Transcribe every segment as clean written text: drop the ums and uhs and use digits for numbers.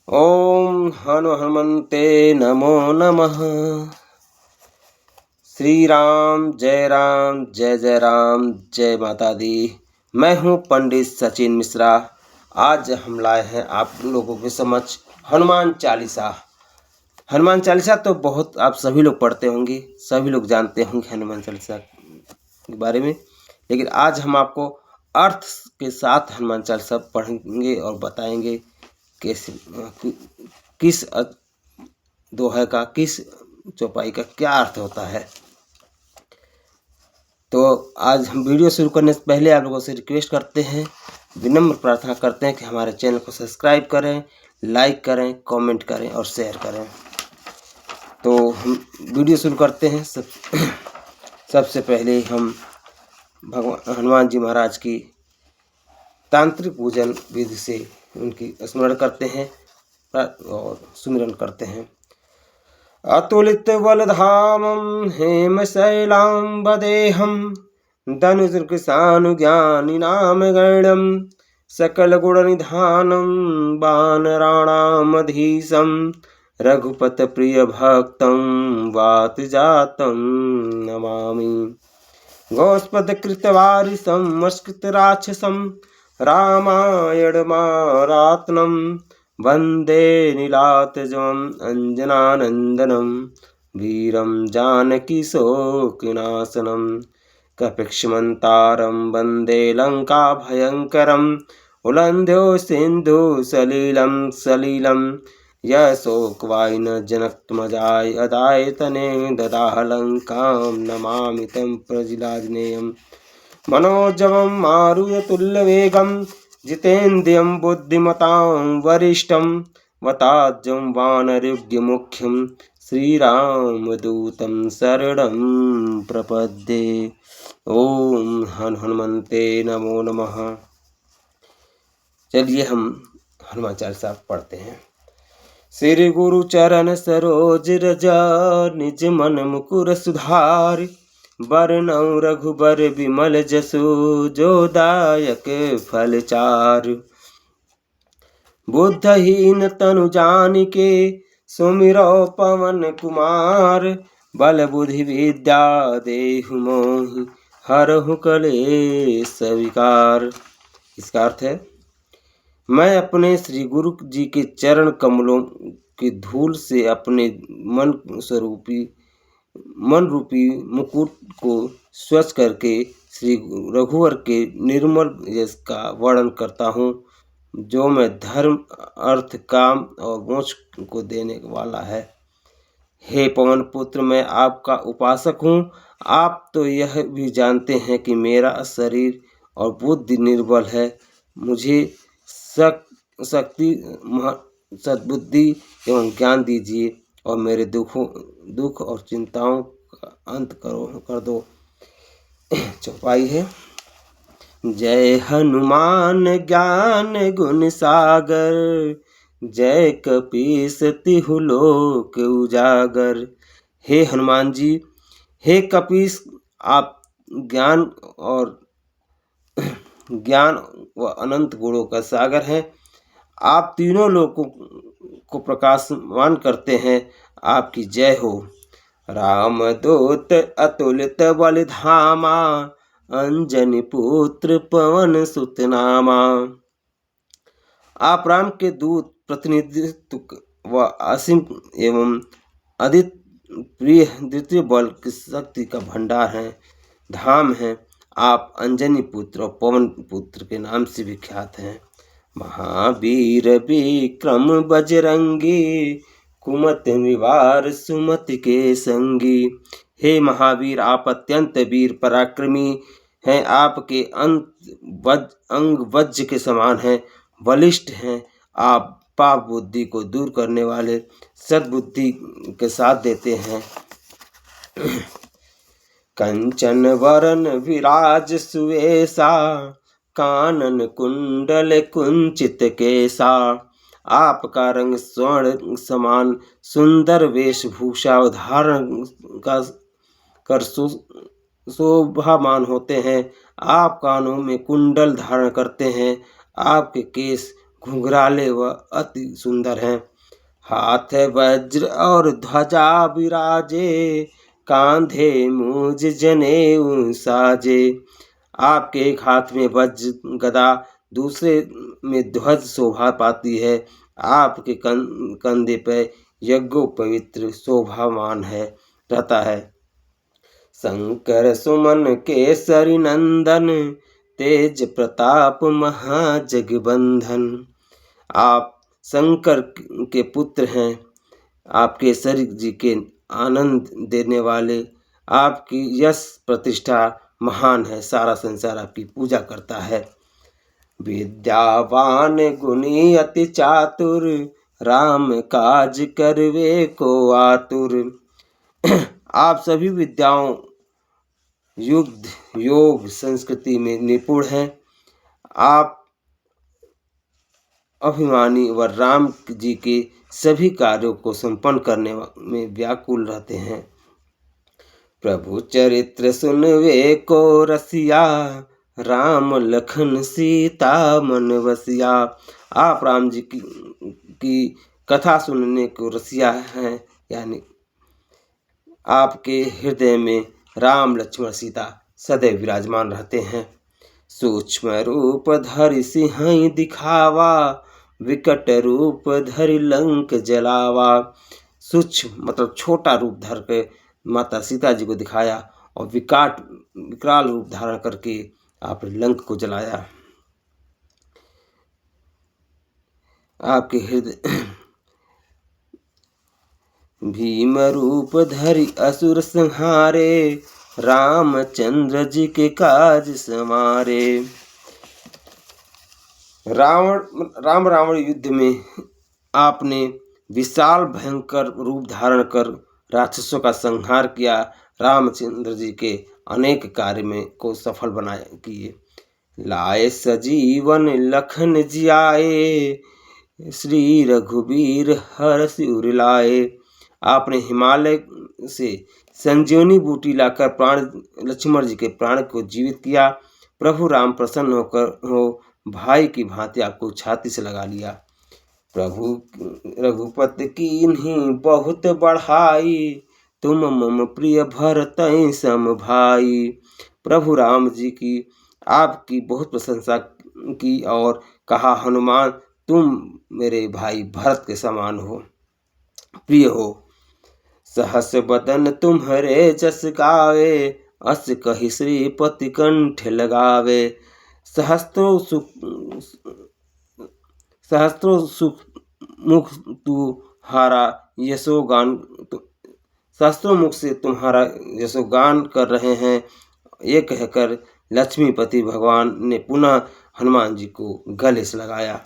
ओम हनुमन्ते नमो नमः। श्री राम जय जय राम, जय माता दी। मैं हूँ पंडित सचिन मिश्रा। आज हम लाए हैं आप लोगों के समक्ष हनुमान चालीसा। हनुमान चालीसा तो बहुत आप सभी लोग पढ़ते होंगे, सभी लोग जानते होंगे हनुमान चालीसा के बारे में, लेकिन आज हम आपको अर्थ के साथ हनुमान चालीसा पढ़ेंगे और बताएंगे कैसे किस दोहे का, किस चौपाई का क्या अर्थ होता है। तो आज हम वीडियो शुरू करने से पहले आप लोगों से रिक्वेस्ट करते हैं, विनम्र प्रार्थना करते हैं कि हमारे चैनल को सब्सक्राइब करें, लाइक करें, कमेंट करें और शेयर करें। तो हम वीडियो शुरू करते हैं। सबसे पहले हम भगवान हनुमान जी महाराज की तांत्रिक पूजन विधि से उनकी स्मरण करते हैं और सुमिरन करते हैं। अतुलित बलधामं हेमशैलाम्बदेहं धनुजृक्षानुज्ञानिनामगण्यं सकलगुणनिधानं वानराणामधीशं रघुपतप्रियभक्तं वातजातं नमामि। गोस्पदकृतवारिसंस्कृतराक्षसं रामायणमारात्नं वन्दे नीलातजम् अंजनानन्दनं वीरं जानकीशोकनाशनं कपीक्ष्मन्तारं वन्दे लङ्काभयङ्करम् उल्लङ्घ्य सिन्धुसलिलं यशोकवाइन जनकत्मजाय अदायतने ददाह लङ्कां नमामि तं प्रजिलाजनेयं मनोजवं मारुततुल्यवेगं जितेन्द्रियं बुद्धिमतां वरिष्ठं वताज्यं वानरयुग्यमुख्यं श्रीरामदूतं शरणं प्रपद्ये। ओम हनुमन्ते नमो नमः। चलिए हम हनुमान चालीसा पढ़ते हैं। श्री गुरु चरण सरोज रजा निज मन मुकुर सुधार बरनउँ रघुबर विमल जसु जो दायक फल चार। बुद्धहीन तनु जानिके सुमिरो पवन कुमार बल बुद्धि विद्या देहु मोहि हरहु कलेश विकार। इसका अर्थ है, मैं अपने श्री गुरु जी के चरण कमलों की धूल से अपने मन रूपी मुकुट को स्वच्छ करके श्री रघुवर के निर्मल यश का वर्णन करता हूँ, जो मैं धर्म अर्थ काम और मोक्ष को देने वाला है। हे पवन पुत्र, मैं आपका उपासक हूँ। आप तो यह भी जानते हैं कि मेरा शरीर और बुद्धि निर्बल है। मुझे शक्ति सद्बुद्धि एवं ज्ञान दीजिए और मेरे दुख और चिंताओं का अंत कर दो। चौपाई है। जय हनुमान ज्ञान गुण सागर जय कपीस तिहु लोक उजागर। हे हनुमान जी, हे कपीस, आप ज्ञान व अनंत गुणों का सागर हैं। आप तीनों लोगों को प्रकाशमान करते हैं। आपकी जय हो। रामदूत अतुलित बलधामा अंजनी पुत्र पवन सुत नामा। आप राम के दूत, प्रतिनिधित्व व असीम एवं अदित प्रिय द्वितीय बल की शक्ति का भंडार हैं, धाम हैं। आप अंजनी पुत्र और पवन पुत्र के नाम से विख्यात हैं। महावीर विक्रम बजरंगी कुमति निवार सुमति के संगी। हे महावीर, आप अत्यंत वीर पराक्रमी हैं। आपके अंग वज्र के समान हैं, बलिष्ठ हैं। आप पाप बुद्धि को दूर करने वाले सद्बुद्धि के साथ देते हैं। कंचन वरन विराज सुवेशा कानन कुंडल कुंचित केसा। आपका रंग स्वर्ण समान सुंदर वेशभूषा धारण कर शोभामान होते हैं। आप कानों में कुंडल धारण करते हैं। आपके केश घुंघराले व अति सुंदर हैं। हाथ वज्र और ध्वजा विराजे, कांधे मूज जनेऊ साजे। आपके एक हाथ में वज्र गदा, दूसरे में ध्वज शोभा पाती है। आपके कंधे पे यज्ञोपवित्र शोभामान है रहता है। शंकर सुमन केसरी नंदन, तेज प्रताप महाजगबंधन। आप शंकर के पुत्र हैं। आप केसरी जी के आनंद देने वाले, आपकी यश प्रतिष्ठा महान है। सारा संसार आपकी पूजा करता है। विद्यावान गुणी अति चातुर, राम काज करवे को आतुर। आप सभी विद्याओं, युद्ध, योग, संस्कृति में निपुण हैं। आप अभिमानी व राम जी के सभी कार्यों को संपन्न करने में व्याकुल रहते हैं। प्रभु चरित्र सुनवे को रसिया, राम लखन सीता मन वसिया। आप राम जी की कथा सुनने को रसिया हैं, यानी आपके हृदय में राम लक्ष्मण सीता सदैव विराजमान रहते हैं। सूक्ष्म रूप धरि सिंह दिखावा, विकट रूप धरि लंक जलावा। सूक्ष्म मतलब छोटा रूप धर के माता सीता जी को दिखाया और विकराल रूप धारण करके आपने लंक को जलाया। आपके हृदय भीम रूप धरि असुर संहारे, रामचंद्र जी के काज समारे। रावण युद्ध में आपने विशाल भयंकर रूप धारण कर राक्षसों का संहार किया। रामचंद्र जी के अनेक कार्य में को सफल बनाए किए। लाए सजीवन लखन जियाए, श्री रघुबीर हर्षि उर लाए। आपने हिमालय से संजीवनी बूटी लाकर लक्ष्मण जी के प्राण को जीवित किया। प्रभु राम प्रसन्न हो भाई की भांति आपको छाती से लगा लिया। प्रभु रघुपति कीन्ही बहुत बढ़ाई, तुम मम प्रिय भरतहि सम भाई। प्रभु राम जी की आपकी बहुत प्रशंसा की और कहा, हनुमान तुम मेरे भाई भरत के समान हो, प्रिय हो। सहस बदन तुम्हारे जस गावे, अस कहि श्रीपति कंठ लगावे। सहस्त्रों सुख मुख तुम्हारा यशोगान, सहस्त्रों मुख से तुम्हारा यशोगान कर रहे हैं। ये कहकर लक्ष्मीपति भगवान ने पुनः हनुमान जी को गले से लगाया।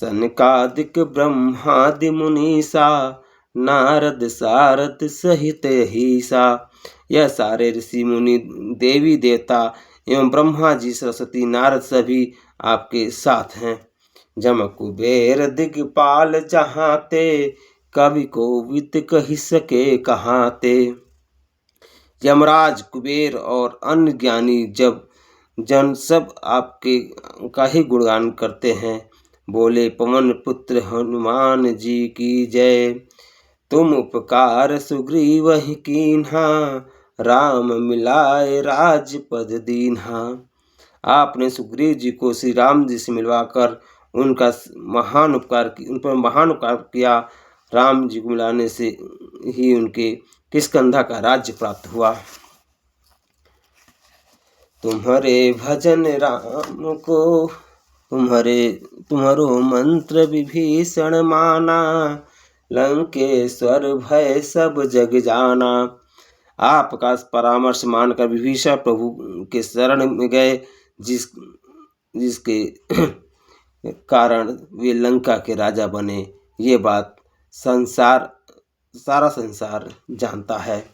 सनकादिक ब्रह्मादि मुनीसा, नारद सारद सहित हीसा। यह सारे ऋषि मुनि, देवी देवता एवं ब्रह्मा जी, सरस्वती, नारद सभी आपके साथ हैं। जम कुबेर दिगपाल जहाँ ते, कवि कोविद कही सके कहाँ ते। यमराज, कुबेर और अन्य ज्ञानी जब जन सब आपके का ही गुणगान करते हैं। बोले पवन पुत्र हनुमान जी की जय। तुम उपकार सुग्रीव ही कीन्हा, राम मिलाए राजपद दीन्हा। आपने सुग्रीव जी को श्री राम जी से मिलवाकर उनका महान उपकार उन पर महान उपकार किया। राम जी को मिलाने से ही उनके किष्किंधा का राज्य प्राप्त हुआ। तुम्हारे भजन राम को, तुम्हारो मंत्र विभीषण माना, लंकेश्वर भय सब जग जाना। आपका परामर्श मानकर विभीषण प्रभु के शरण में गए, जिसके कारण वे लंका के राजा बने। ये बात सारा संसार जानता है।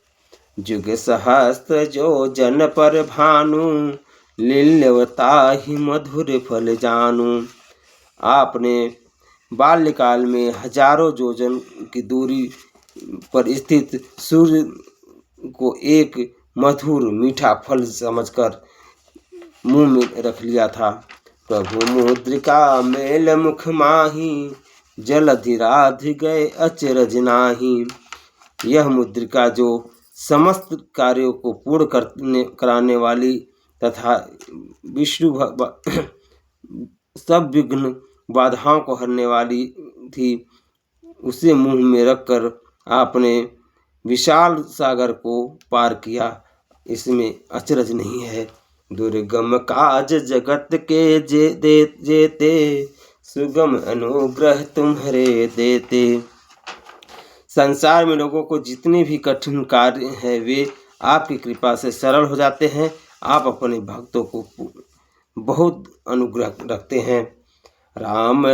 जुग सहस्त्र जो जन पर भानु, लील्यवताहि मधुर फल जानू। आपने बाल्यकाल में हजारों योजन की दूरी पर स्थित सूर्य को एक मधुर मीठा फल समझकर मुंह में रख लिया था। प्रभु मुद्रिका मेल मुख माही, जलधि राधि गए अचरज नाही। यह मुद्रिका जो समस्त कार्यों को पूर्ण कराने वाली तथा विष्णु सब विघ्न बाधाओं को हरने वाली थी, उसे मुंह में रखकर आपने विशाल सागर को पार किया। इसमें अचरज नहीं है। दुर्गम काज जगत के जेते, सुगम अनुग्रह तुम्हारे देते। संसार में लोगों को जितने भी कठिन कार्य हैं वे आपकी कृपा से सरल हो जाते हैं। आप अपने भक्तों को बहुत अनुग्रह रखते हैं। राम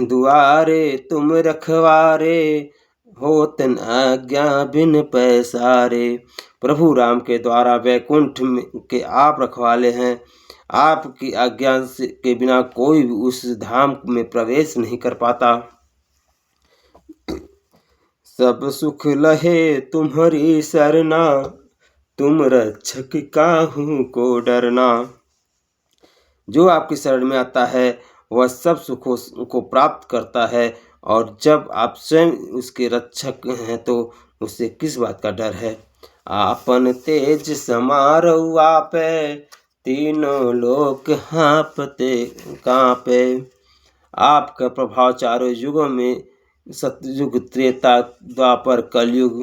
दुआरे तुम रखवारे, होतन आज्ञा बिन पैसारे। प्रभु राम के द्वारा वैकुंठ के आप रखवाले हैं। आपकी आज्ञा के बिना कोई भी उस धाम में प्रवेश नहीं कर पाता। सब सुख लहे तुम्हारी सरना, तुम रक्षक काहू को डरना। जो आपकी शरण में आता है वह सब सुखों को प्राप्त करता है, और जब आप स्वयं उसके रक्षक हैं तो उसे किस बात का डर है। आपन तेज समारोह आपे, तीनों लोक हाँपते कांपे। आपका प्रभाव चारों युगों में, सतयुग त्रेता द्वापर कलयुग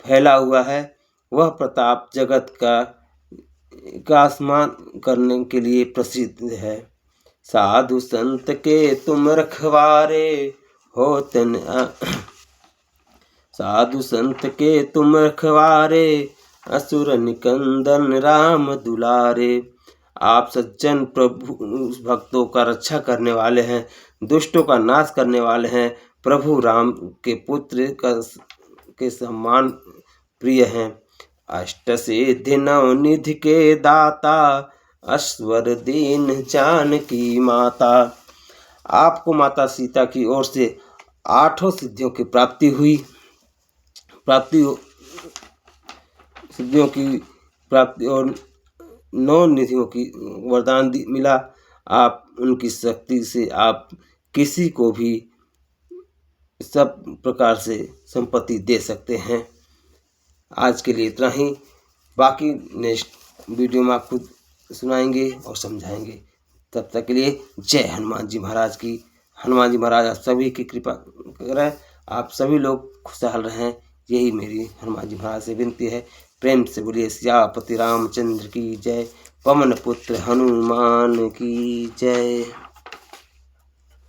फैला हुआ है। वह प्रताप जगत का आसमान करने के लिए प्रसिद्ध है। साधु संत के तुम रखवारे, होतन साधु संत के तुम रखवारे, असुर निकंदन राम दुलारे। आप सज्जन प्रभु भक्तों का रक्षा करने वाले हैं, दुष्टों का नाश करने वाले हैं। प्रभु राम के पुत्र के सम्मान प्रिय हैं। अष्ट सिद्धि नवनिधि के दाता, अश्वर दीन जानकी माता। आपको माता सीता की ओर से 8 सिद्धियों की प्राप्ति और 9 निधियों की वरदान मिला। आप उनकी शक्ति से आप किसी को भी सब प्रकार से संपत्ति दे सकते हैं। आज के लिए इतना ही। बाकी नेक्स्ट वीडियो में आपको सुनाएंगे और समझाएंगे। तब तक के लिए जय हनुमान जी महाराज की। हनुमान जी महाराज आप सभी की कृपा करें, आप सभी लोग खुशहाल रहें, यही मेरी हनुमान जी महाराज से विनती है। प्रेम से बोलिए सियापति रामचंद्र की जय, पवन पुत्र हनुमान की जय।